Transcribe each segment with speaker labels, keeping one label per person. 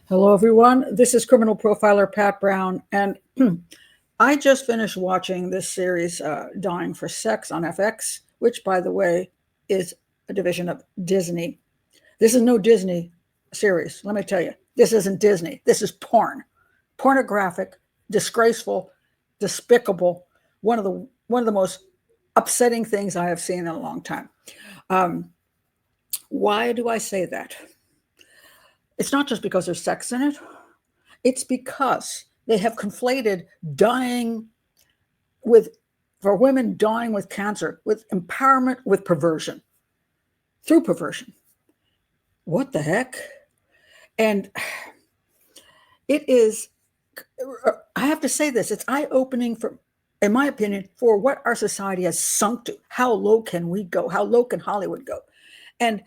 Speaker 1: Hello, everyone. This is criminal profiler Pat Brown, and I just finished watching this series, Dying for Sex on FX, which, by the way, is a division of Disney. This is no Disney series. Let me tell you, this isn't Disney. This is porn, pornographic, disgraceful, despicable. One of the most upsetting things I have seen in a long time. Um, why do I say that? It's not just because there's sex in it. It's because they have conflated dying with, for women dying with cancer, with empowerment, with perversion, through perversion. What the heck? And it is, I have to say this, it's eye opening for, in my opinion, for what our society has sunk to. How low can we go? How low can Hollywood go? And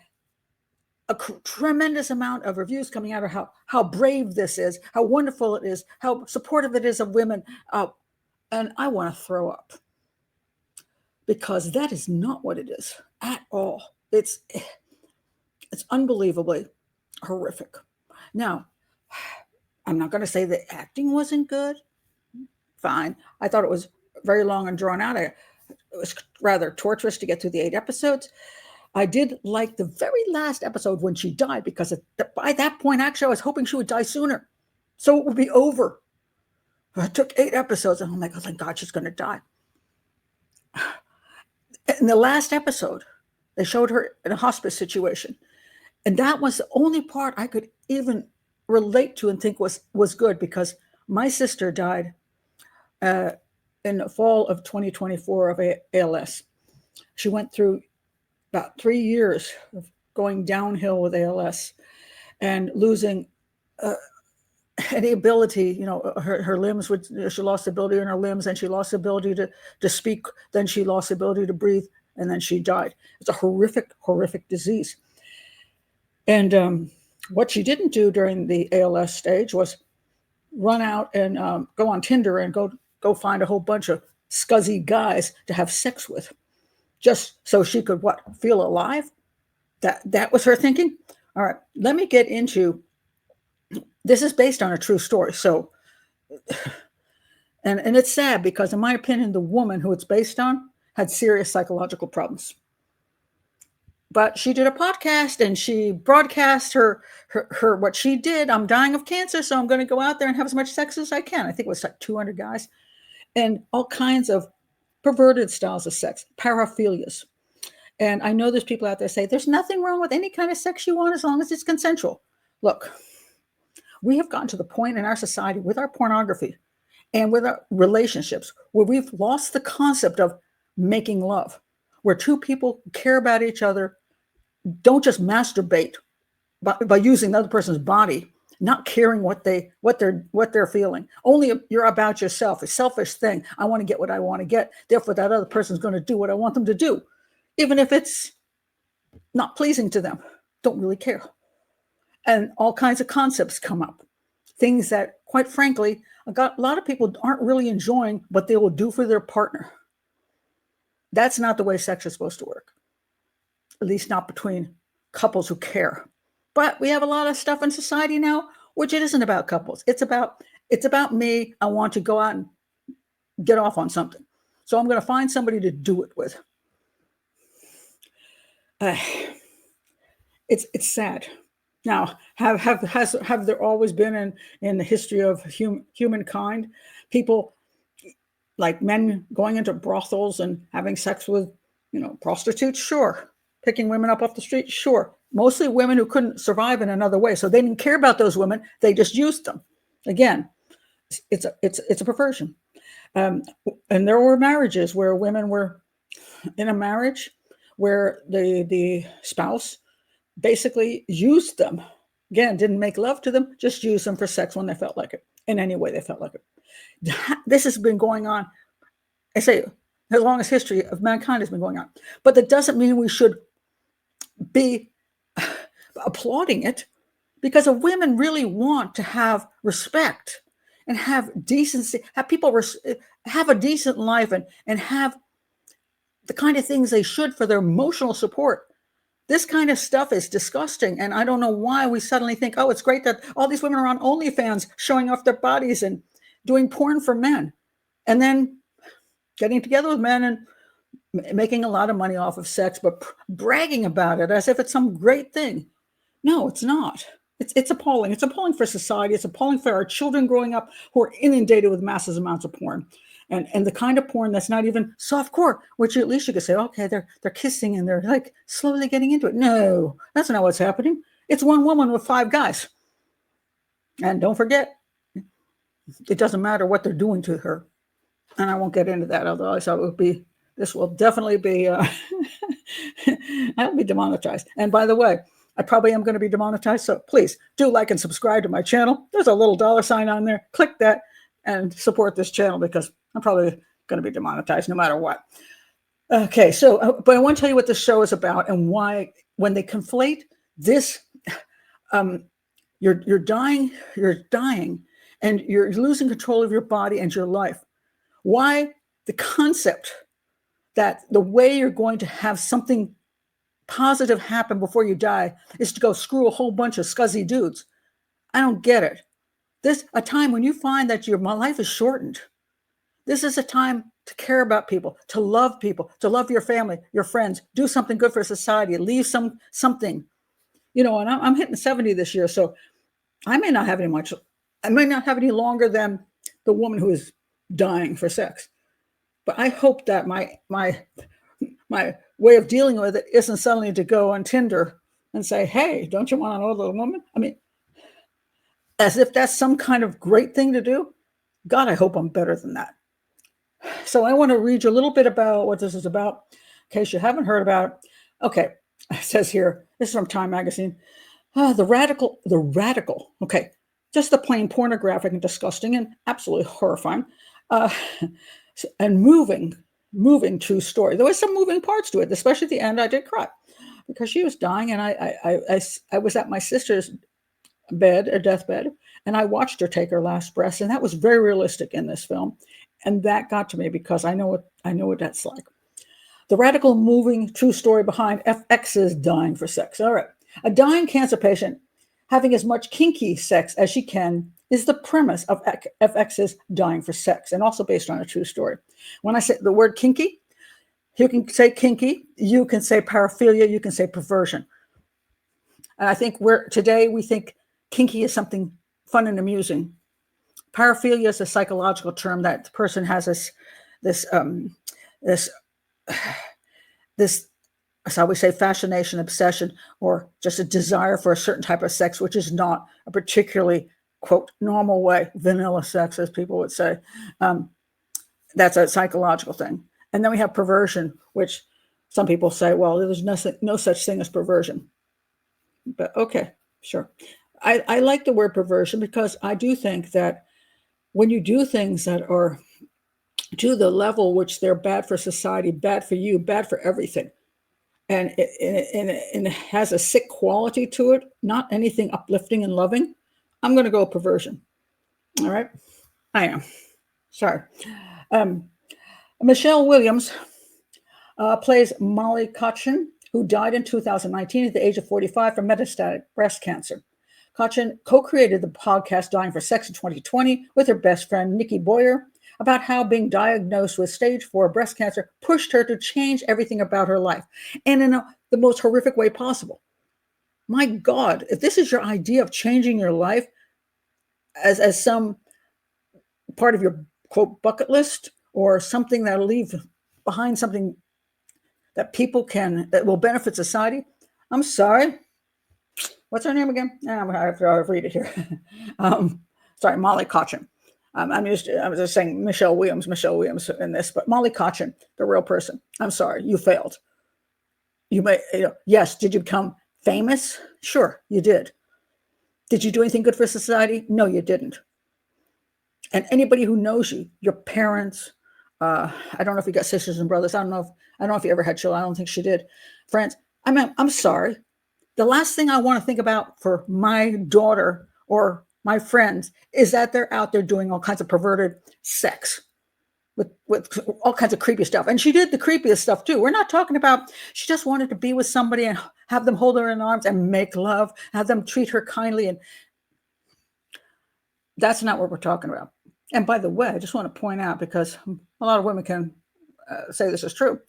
Speaker 1: a tremendous amount of reviews coming out of how brave this is, how wonderful it is, how supportive it is of women. And I want to throw up because that is not what it is at all. It's unbelievably horrific. Now, I'm not going to say the acting wasn't good. Fine. I thought it was very long and drawn out. It was rather torturous to get through the 8 episodes. I did like the very last episode when she died because by that point, actually, I was hoping she would die sooner. So it would be over. It took 8 episodes, and I'm like, oh, thank God she's going to die. In the last episode, they showed her in a hospice situation. And that was the only part I could even relate to and think was good, because my sister died in the fall of 2024 of ALS. She went through about 3 years of going downhill with ALS and losing any ability, her limbs she lost the ability in her limbs, and she lost the ability to speak, then she lost the ability to breathe, and then she died. It's a horrific, horrific disease. And what she didn't do during the ALS stage was run out and go on Tinder and go find a whole bunch of scuzzy guys to have sex with, just so she could feel alive. That was her thinking. All right, let me get into, this is based on a true story. So, and it's sad because, in my opinion, the woman who it's based on had serious psychological problems. But she did a podcast and she broadcast her what she did. I'm dying of cancer, so I'm going to go out there and have as much sex as I can. I think it was like 200 guys, and all kinds of perverted styles of sex, paraphilias. And I know there's people out there say there's nothing wrong with any kind of sex you want as long as it's consensual. Look, we have gotten to the point in our society with our pornography and with our relationships where we've lost the concept of making love, where two people who care about each other don't just masturbate by using the other person's body, not caring what they're feeling. Only you're about yourself, a selfish thing. I want to get what I want to get. Therefore, that other person's going to do what I want them to do, even if it's not pleasing to them. Don't really care. And all kinds of concepts come up, things that, quite frankly, a lot of people aren't really enjoying, but they will do for their partner. That's not the way sex is supposed to work, at least not between couples who care. But we have a lot of stuff in society now which it isn't about couples. It's about me. I want to go out and get off on something, so I'm going to find somebody to do it with. It's sad. Now, have there always been in the history of humankind people, like men going into brothels and having sex with prostitutes? Sure. Picking women up off the street? Sure. Mostly women who couldn't survive in another way, so they didn't care about those women. They just used them. Again, it's a perversion. And there were marriages where women were in a marriage where the spouse basically used them. Again, didn't make love to them, just used them for sex when they felt like it, in any way they felt like it. This has been going on, I say, as long as history of mankind has been going on. But that doesn't mean we should be applauding it, because if women really want to have respect and have decency, have people have a decent life and have the kind of things they should for their emotional support, This kind of stuff is disgusting. And I don't know why we suddenly think, oh, it's great that all these women are on OnlyFans showing off their bodies and doing porn for men. And then getting together with men and making a lot of money off of sex, but bragging about it as if it's some great thing. No, it's not. It's appalling. It's appalling for society. It's appalling for our children growing up who are inundated with massive amounts of porn. And the kind of porn that's not even softcore, which at least you could say, okay, they're kissing and they're like slowly getting into it. No, that's not what's happening. It's one woman with 5 guys. And don't forget, it doesn't matter what they're doing to her. And I won't get into that, otherwise this will definitely be, I'll be demonetized. And by the way, I probably am going to be demonetized. So please do like and subscribe to my channel. There's a little $sign on there. Click that and support this channel, because I'm probably going to be demonetized no matter what. Okay, so, but I want to tell you what this show is about and why, when they conflate this, you're dying, and you're losing control of your body and your life. Why the concept that the way you're going to have something positive happen before you die is to go screw a whole bunch of scuzzy dudes. I don't get it. This a time when you find that my life is shortened. This is a time to care about people, to love your family, your friends, do something good for society, leave something. And I'm hitting 70 this year, so I may not have any longer than the woman who is dying for sex. But I hope that my way of dealing with it isn't suddenly to go on Tinder and say, hey, don't you want an old little woman? I mean, as if that's some kind of great thing to do. God, I hope I'm better than that. So I want to read you a little bit about what this is about, in case you haven't heard about it. Okay, it says here, this is from Time Magazine. The radical, okay, just the plain pornographic and disgusting and absolutely horrifying and moving true story. There was some moving parts to it, especially at the end. I did cry because she was dying, and I was at my sister's deathbed, and I watched her take her last breath, and that was very realistic in this film, and that got to me because I know what that's like. The radical, moving true story behind FX's dying for sex. All right, a dying cancer patient having as much kinky sex as she can is the premise of FX's dying for sex, and also based on a true story. When I say the word kinky, you can say kinky, you can say paraphilia, you can say perversion. And I think today we think kinky is something fun and amusing. Paraphilia is a psychological term that the person has this how we say, fascination, obsession, or just a desire for a certain type of sex, which is not a particularly, quote, normal way, vanilla sex, as people would say. That's a psychological thing. And then we have perversion, which some people say, well, there's no such thing as perversion. But okay, sure. I like the word perversion because I do think that when you do things that are to the level which they're bad for society, bad for you, bad for everything, and it has a sick quality to it, not anything uplifting and loving, I'm going to go perversion. All right? I am. Sorry. Michelle Williams plays Molly Cochin, who died in 2019 at the age of 45 from metastatic breast cancer. Cochin co-created the podcast Dying for Sex in 2020 with her best friend, Nikki Boyer, about how being diagnosed with stage 4 breast cancer pushed her to change everything about her life, and in the most horrific way possible. My God, if this is your idea of changing your life as some part of your, quote, bucket list, or something that'll leave behind something that that will benefit society, I'm sorry. What's her name again? I have to read it here. Sorry, Molly Cochin. I was just saying Michelle Williams in this, but Molly Cochin, the real person. I'm sorry, you failed. Yes, did you become famous? Sure, you did. Did you do anything good for society? No, you didn't. And anybody who knows you, your parents, I don't know if you got sisters and brothers. I don't know if you ever had children. I don't think she did. Friends, I'm sorry. The last thing I want to think about for my daughter or my friends is that they're out there doing all kinds of perverted sex. with all kinds of creepy stuff. And she did the creepiest stuff too. We're not talking about, she just wanted to be with somebody and have them hold her in arms and make love, have them treat her kindly. And that's not what we're talking about. And by the way, I just want to point out, because a lot of women can say this is true.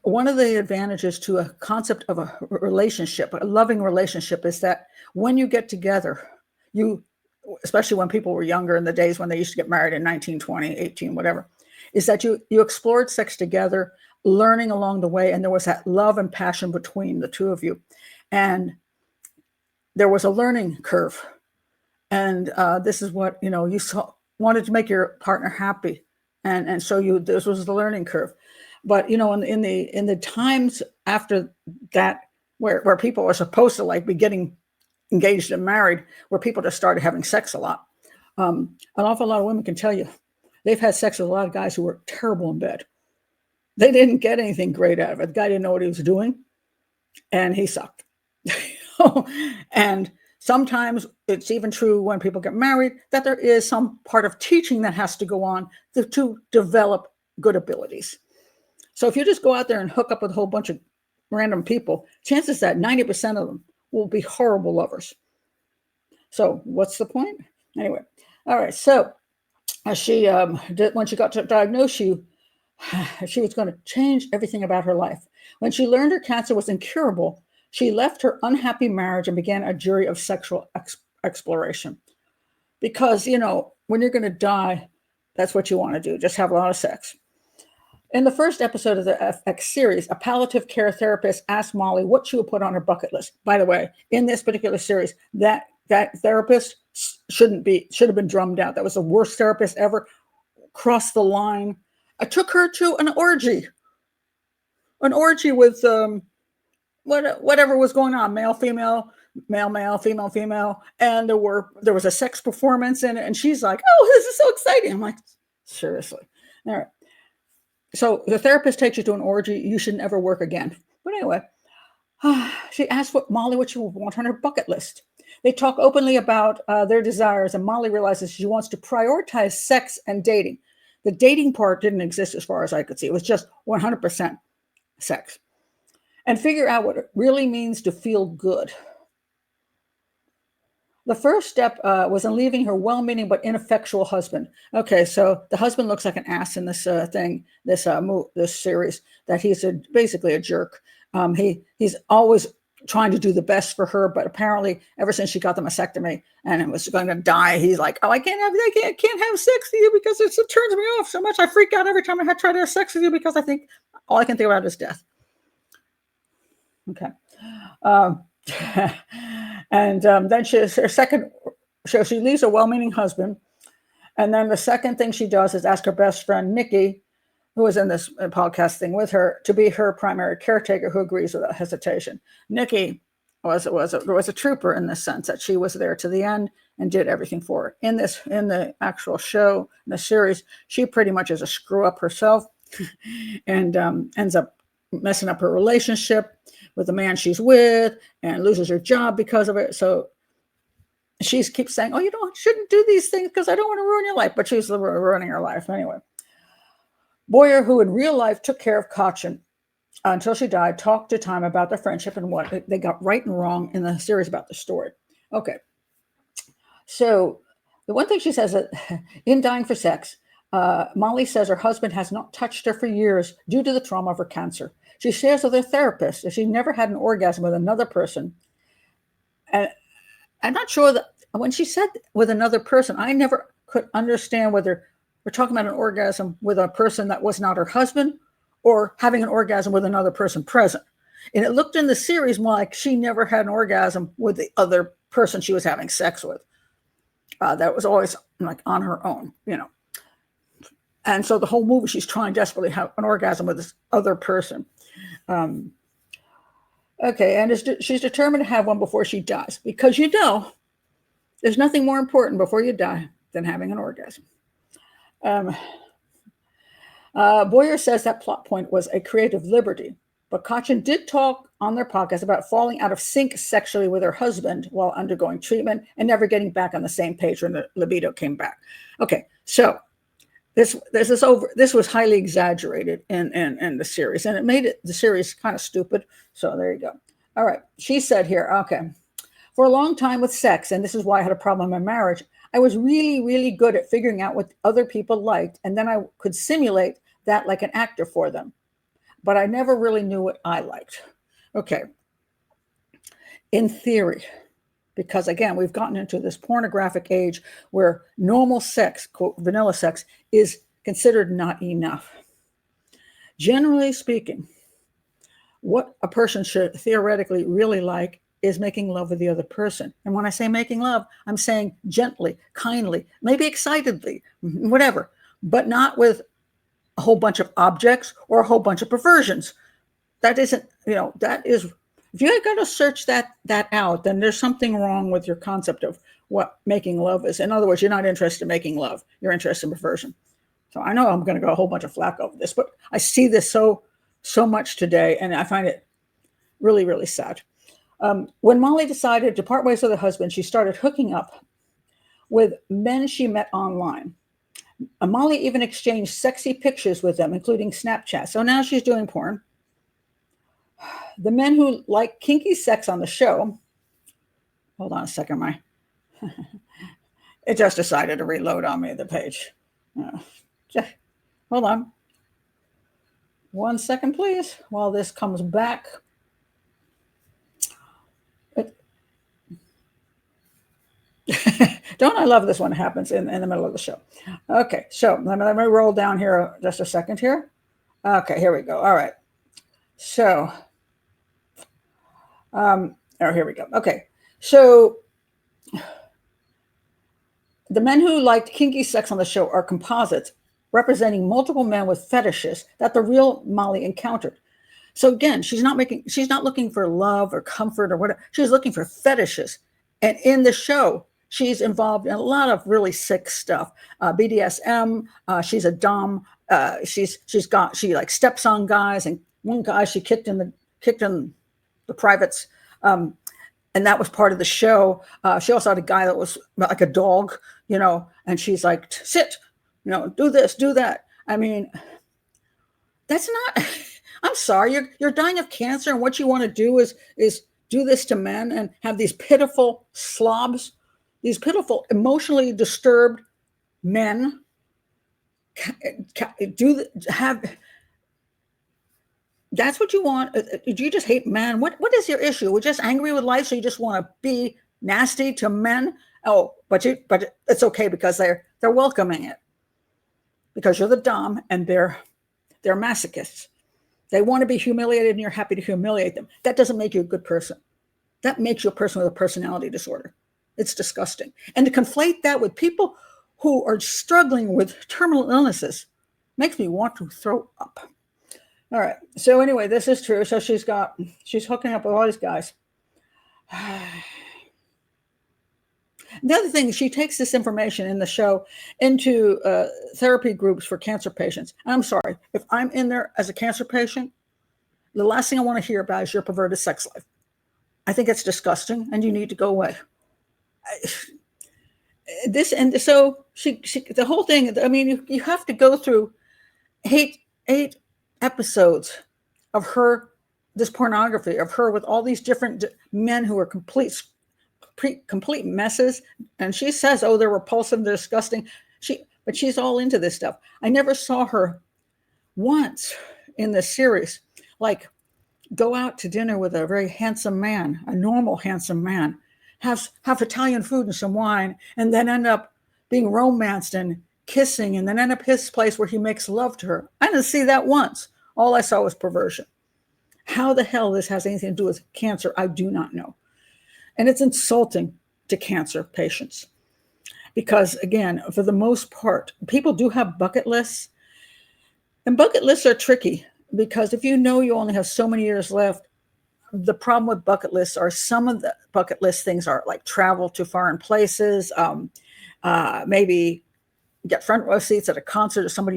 Speaker 1: One of the advantages to a concept of a relationship, a loving relationship, is that when you get together, especially when people were younger in the days when they used to get married in 19, 20, 18, whatever, is that you explored sex together, learning along the way. And there was that love and passion between the two of you. And there was a learning curve. And this is what, you wanted to make your partner happy. And so this was the learning curve. But, in the times after that, where people are supposed to be getting engaged and married, where people just started having sex a lot. An awful lot of women can tell you they've had sex with a lot of guys who were terrible in bed. They didn't get anything great out of it. The guy didn't know what he was doing, and he sucked. And sometimes it's even true when people get married that there is some part of teaching that has to go on to develop good abilities. So if you just go out there and hook up with a whole bunch of random people, chances that 90% of them will be horrible lovers. So what's the point? Anyway, all right. So when she got diagnosed, she was going to change everything about her life. When she learned her cancer was incurable, she left her unhappy marriage and began a journey of sexual exploration. Because, when you're going to die, that's what you want to do. Just have a lot of sex. In the first episode of the FX series, a palliative care therapist asked Molly what she would put on her bucket list. By the way, in this particular series, that therapist should have been drummed out. That was the worst therapist ever. Crossed the line. I took her to an orgy with whatever was going on, male, female, male, female, and there was a sex performance in it, and she's like, "Oh, this is so exciting." I'm like, seriously, all right. So the therapist takes you to an orgy. You should never work again. But anyway, she asked Molly what she would want on her bucket list. They talk openly about their desires, and Molly realizes she wants to prioritize sex and dating. The dating part didn't exist as far as I could see. It was just 100% sex. And figure out what it really means to feel good. The first step was in leaving her well-meaning but ineffectual husband. Okay, so the husband looks like an ass in this this series. That he's basically a jerk. He's always trying to do the best for her, but apparently, ever since she got the mastectomy and it was going to die, he's like, "Oh, I can't have sex with you because it turns me off so much. I freak out every time I try to have sex with you because all I can think about is death." Okay. And then she leaves her well-meaning husband. And then the second thing she does is ask her best friend, Nikki, who was in this podcast thing with her, to be her primary caretaker, who agrees without hesitation. Nikki was a trooper in the sense that she was there to the end and did everything for her. In the actual show, in the series, she pretty much is a screw up herself and ends up messing up her relationship with the man she's with and loses her job because of it. So she keeps saying, "Oh, shouldn't do these things because I don't want to ruin your life." But she's ruining her life anyway. Boyer, who in real life took care of Kachin until she died, talked to Time about their friendship and what they got right and wrong in the series about the story. Okay. So the one thing she says that in dying for sex, Molly says her husband has not touched her for years due to the trauma of her cancer. She shares with her therapist that she never had an orgasm with another person. And I'm not sure that when she said with another person, I never could understand whether we're talking about an orgasm with a person that was not her husband or having an orgasm with another person present. And it looked in the series more like she never had an orgasm with the other person she was having sex with. That was always on her own, And so the whole movie, she's trying desperately to have an orgasm with this other person. Okay, and she's determined to have one before she dies because there's nothing more important before you die than having an orgasm. Boyer says that plot point was a creative liberty, but Kachin did talk on their podcast about falling out of sync sexually with her husband while undergoing treatment and never getting back on the same page when the libido came back. Okay, so This was highly exaggerated in the series, and it made the series kind of stupid. So there you go. All right. She said here, okay, for a long time with sex, and this is why I had a problem in my marriage, I was really, really good at figuring out what other people liked, and then I could simulate that like an actor for them. But I never really knew what I liked. Okay. In theory, because again, we've gotten into this pornographic age where normal sex, quote, vanilla sex, is considered not enough. Generally speaking, what a person should theoretically really like is making love with the other person. And when I say making love, I'm saying gently, kindly, maybe excitedly, whatever, but not with a whole bunch of objects or a whole bunch of perversions. That isn't, that is, if you're going to search that out, then there's something wrong with your concept of what making love is. In other words, you're not interested in making love. You're interested in perversion. So I know I'm going to go a whole bunch of flack over this, but I see this so much today, and I find it really, really sad. When Molly decided to part ways with her husband, she started hooking up with men she met online. Molly even exchanged sexy pictures with them, including Snapchat. So now she's doing porn. The men who like kinky sex on the show, hold on a second, it just decided to reload on me, the page. Hold on. 1 second, please, while this comes back. Don't I love this when it happens in the middle of the show? Okay, so let me roll down here just a second here. Okay, here we go. All right. So, here we go. Okay, so the men who liked kinky sex on the show are composites representing multiple men with fetishes that the real Molly encountered. So again, she's not looking for love or comfort or whatever. She's looking for fetishes. And in the show, she's involved in a lot of really sick stuff. BDSM. She's a dom. She like steps on guys, and one guy she kicked in the privates, and that was part of the show. She also had a guy that was like a dog, and she's like, sit, do this, do that. I mean, that's not. I'm sorry, you're dying of cancer, and what you want to do is do this to men and have these pitiful slobs, these pitiful, emotionally disturbed men that's what you want? Do you just hate men? What is your issue? We're just angry with life, so you just want to be nasty to men? Oh, but it's okay because they're welcoming it, because you're the dom and they're masochists. They want to be humiliated, and you're happy to humiliate them. That doesn't make you a good person. That makes you a person with a personality disorder. It's disgusting. And to conflate that with people who are struggling with terminal illnesses makes me want to throw up. All right. So anyway, this is true. So she's hooking up with all these guys. The other thing, she takes this information in the show into therapy groups for cancer patients. And I'm sorry, if I'm in there as a cancer patient, the last thing I want to hear about is your perverted sex life. I think it's disgusting, and you need to go away. So the whole thing. I mean, you have to go through eight episodes of her, this pornography of her with all these different men who are complete messes. And she says, oh, they're repulsive, they're disgusting. But she's all into this stuff. I never saw her once in this series, like, go out to dinner with a very handsome man, a normal handsome man, have Italian food and some wine, and then end up being romanced and kissing, and then end up his place where he makes love to her. I didn't see that once. All I saw was perversion. How the hell this has anything to do with cancer, I do not know. And it's insulting to cancer patients. Because again, for the most part, people do have bucket lists. And bucket lists are tricky, because if you know you only have so many years left, the problem with bucket lists are some of the bucket list things are like travel to foreign places, maybe get front row seats at a concert of some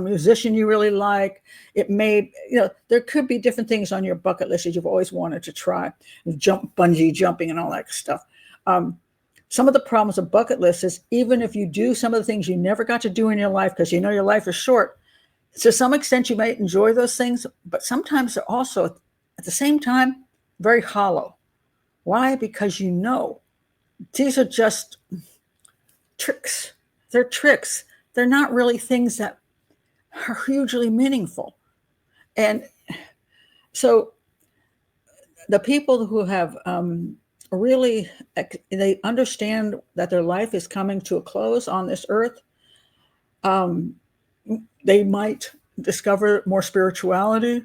Speaker 1: musician you really like. It may, there could be different things on your bucket list that you've always wanted to try, bungee jumping and all that stuff. some of the problems of bucket lists is even if you do some of the things you never got to do in your life because you know your life is short, to some extent you might enjoy those things, but sometimes they're also at the same time very hollow. Why? Because you know these are just tricks. They're tricks. They're not really things that are hugely meaningful. And so the people who have really, they understand that their life is coming to a close on this earth. They might discover more spirituality.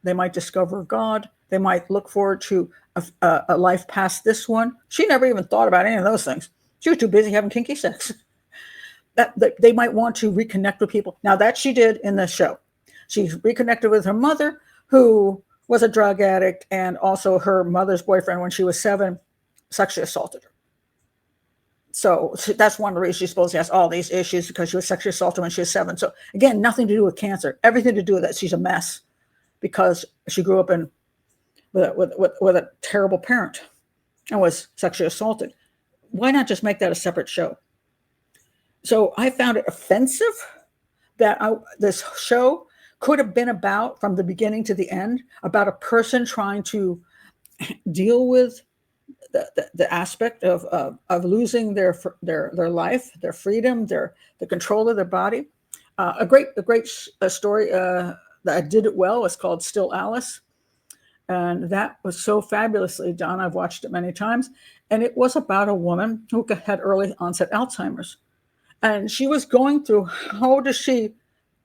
Speaker 1: They might discover God. They might look forward to a life past this one. She never even thought about any of those things. She was too busy having kinky sex. That they might want to reconnect with people. Now that she did in the show. She reconnected with her mother, who was a drug addict, and also her mother's boyfriend, when she was 7, sexually assaulted her. So that's one of the reasons she's supposed to has all these issues, because she was sexually assaulted when she was 7. So again, nothing to do with cancer, everything to do with that she's a mess because she grew up with a terrible parent and was sexually assaulted. Why not just make that a separate show? So I found it offensive that this show could have been about, from the beginning to the end, about a person trying to deal with the aspect of losing their life, their freedom, the control of their body. A great story that did it well was called Still Alice. And that was so fabulously done. I've watched it many times. And it was about a woman who had early onset Alzheimer's. And she was going through, how does she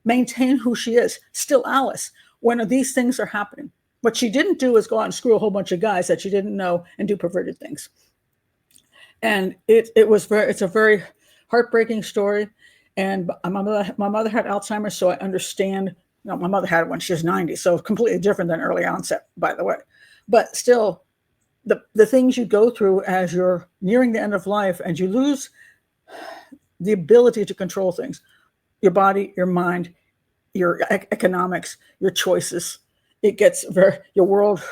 Speaker 1: maintain who she is, still Alice, when these things are happening? What she didn't do is go out and screw a whole bunch of guys that she didn't know and do perverted things. And it's a very heartbreaking story. And my mother had Alzheimer's, so I understand. My mother had it when she was 90, so completely different than early onset, by the way. But still, the things you go through as you're nearing the end of life, and you lose the ability to control things, your body, your mind, your economics, your choices. It gets your world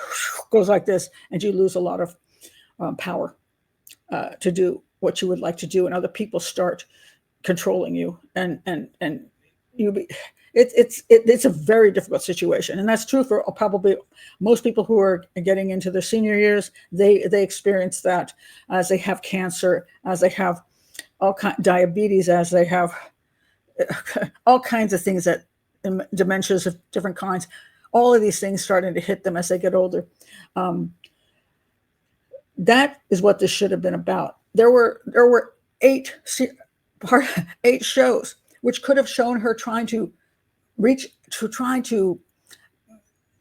Speaker 1: goes like this, and you lose a lot of power to do what you would like to do, and other people start controlling you, and it's a very difficult situation. And that's true for probably most people who are getting into their senior years. They experience that as they have cancer, as they have diabetes, as they have all kinds of things, that dementias of different kinds, all of these things starting to hit them as they get older. That is what this should have been about. There were 8 shows which could have shown her trying to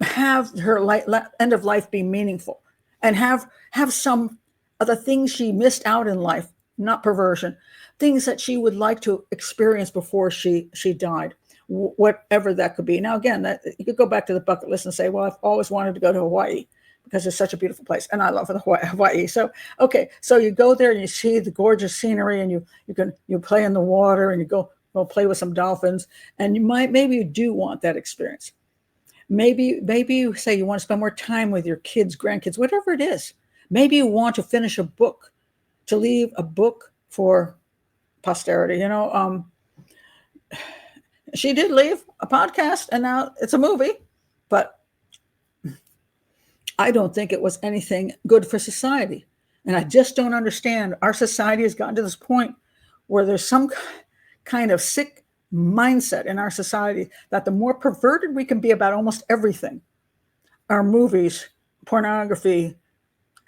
Speaker 1: have her end of life be meaningful, and have some of the things she missed out in life, not perversion, things that she would like to experience before she died, whatever that could be. Now, again, that you could go back to the bucket list and say, well, I've always wanted to go to Hawaii because it's such a beautiful place, and I love Hawaii. So, okay, so you go there and you see the gorgeous scenery, and you play in the water, and you go play with some dolphins, and maybe you do want that experience. Maybe you say you want to spend more time with your kids, grandkids, whatever it is. Maybe you want to finish a book, to leave a book for posterity. She did leave a podcast, and now it's a movie, but I don't think it was anything good for society. And I just don't understand. Our society has gotten to this point where there's some kind of sick mindset in our society that the more perverted we can be about almost everything, our movies, pornography,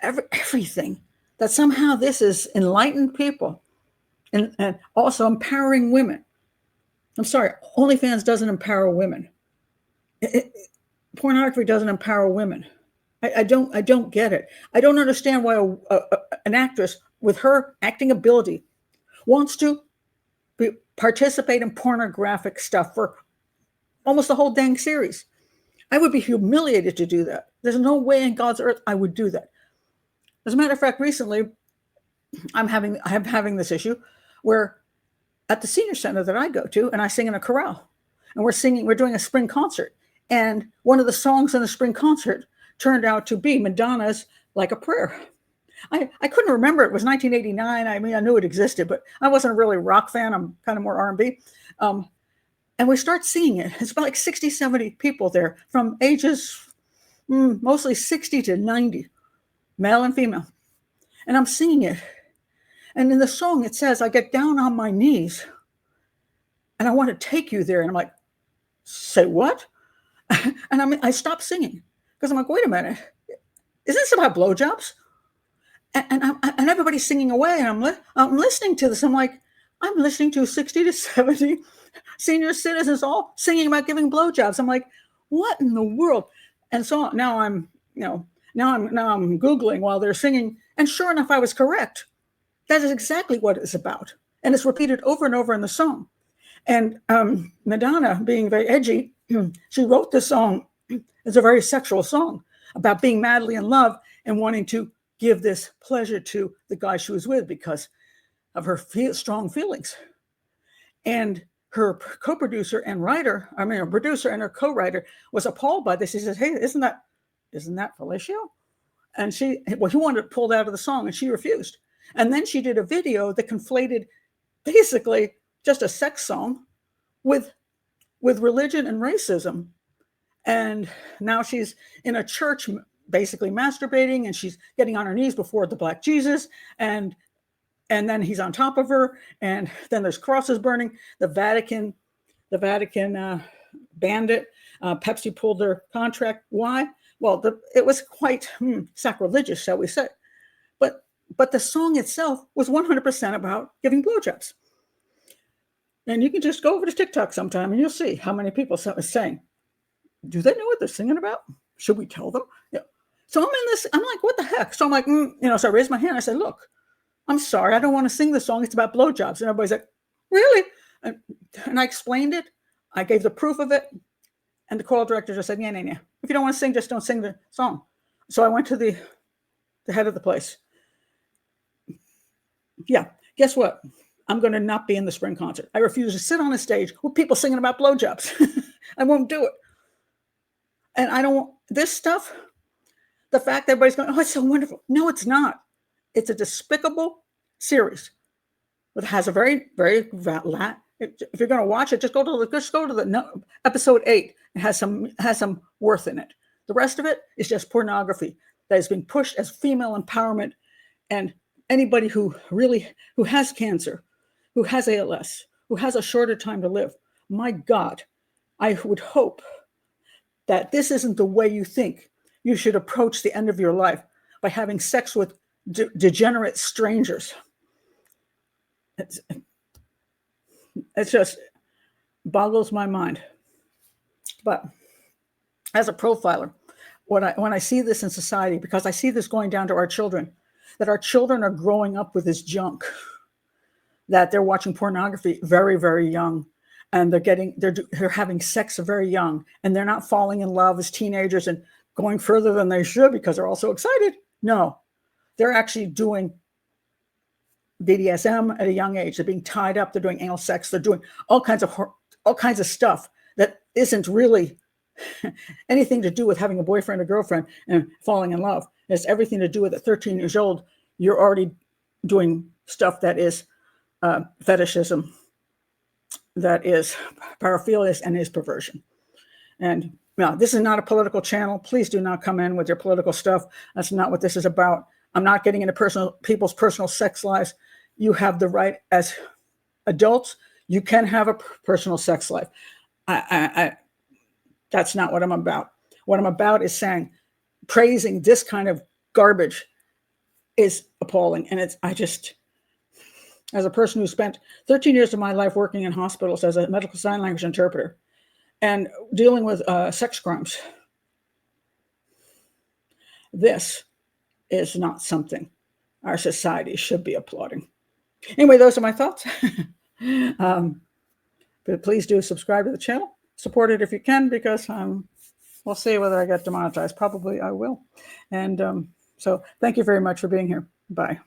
Speaker 1: everything, that somehow this is enlightened people and also empowering women. I'm sorry, OnlyFans doesn't empower women. Pornography doesn't empower women. I don't get it. I don't understand why an actress with her acting ability wants to participate in pornographic stuff for almost the whole dang series. I would be humiliated to do that. There's no way in God's earth I would do that. As a matter of fact, recently I'm having this issue where at the senior center that I go to, and I sing in a chorale, and we're doing a spring concert, and one of the songs in the spring concert turned out to be Madonna's "Like a Prayer." I couldn't remember. It was 1989. I mean, I knew it existed, but I wasn't a really rock fan. I'm kind of more R&B. And we start seeing it. It's about like 60, 70 people there from ages mostly 60 to 90, male and female. And I'm singing it. And in the song, it says, I get down on my knees and I want to take you there. And I'm like, say what? And I stopped singing because I'm like, wait a minute. Is this about blowjobs? And everybody's singing away. And I'm listening to this. I'm like, I'm listening to 60 to 70 senior citizens all singing about giving blowjobs. I'm like, what in the world? And so now I'm Googling while they're singing. And sure enough, I was correct. That is exactly what it's about. And it's repeated over and over in the song. And Madonna, being very edgy, she wrote this song. It's a very sexual song about being madly in love and wanting to give this pleasure to the guy she was with because of her strong feelings. And her co-producer and writer, her producer and her co-writer was appalled by this. He says, hey, isn't that fellatio? And he wanted to pull that out of the song and she refused. And then she did a video that conflated basically just a sex song with religion and racism. And now she's in a church basically masturbating and she's getting on her knees before the Black Jesus. And then he's on top of her. And then there's crosses burning. The Vatican banned it. Pepsi pulled their contract. Why? Well, it was quite sacrilegious, shall we say. But the song itself was 100% about giving blowjobs. And you can just go over to TikTok sometime and you'll see how many people are saying, do they know what they're singing about? Should we tell them? Yeah. So I'm in this, I'm like, what the heck? So I'm like, so I raised my hand. I said, look, I'm sorry. I don't want to sing the song. It's about blowjobs. And everybody's like, really? And I explained it. I gave the proof of it. And the choral director just said, yeah. If you don't want to sing, just don't sing the song. So I went to the head of the place. Yeah, guess what? I'm going to not be in the spring concert. I refuse to sit on a stage with people singing about blowjobs. I won't do it. And I don't, this stuff, the fact that everybody's going, oh, it's so wonderful. No, it's not. It's a despicable series that has a very, very, if you're going to watch it, just go to the episode 8. It has some worth in it. The rest of it is just pornography that has been pushed as female empowerment. And anybody who has cancer, who has ALS, who has a shorter time to live, my God, I would hope that this isn't the way you think you should approach the end of your life, by having sex with degenerate strangers. It just boggles my mind. But as a profiler, when I see this in society, because I see this going down to our children, that our children are growing up with this junk, that they're watching pornography very, very young, and they're having sex very young, and they're not falling in love as teenagers and going further than they should because they're all so excited. No, they're actually doing BDSM at a young age. They're being tied up. They're doing anal sex. They're doing all kinds of stuff that isn't really anything to do with having a boyfriend or girlfriend and falling in love. It's everything to do with at 13 years old. You're already doing stuff that is fetishism, that is paraphilia, and is perversion. And no, this is not a political channel. Please do not come in with your political stuff. That's not what this is about. I'm not getting into people's personal sex lives. You have the right as adults. You can have a personal sex life. That's not what I'm about. What I'm about is saying, praising this kind of garbage is appalling. And as a person who spent 13 years of my life working in hospitals as a medical sign language interpreter and dealing with sex crimes, this is not something our society should be applauding. Anyway, those are my thoughts. But please do subscribe to the channel. Support it if you can, because we'll see whether I get demonetized. Probably I will. And so thank you very much for being here. Bye.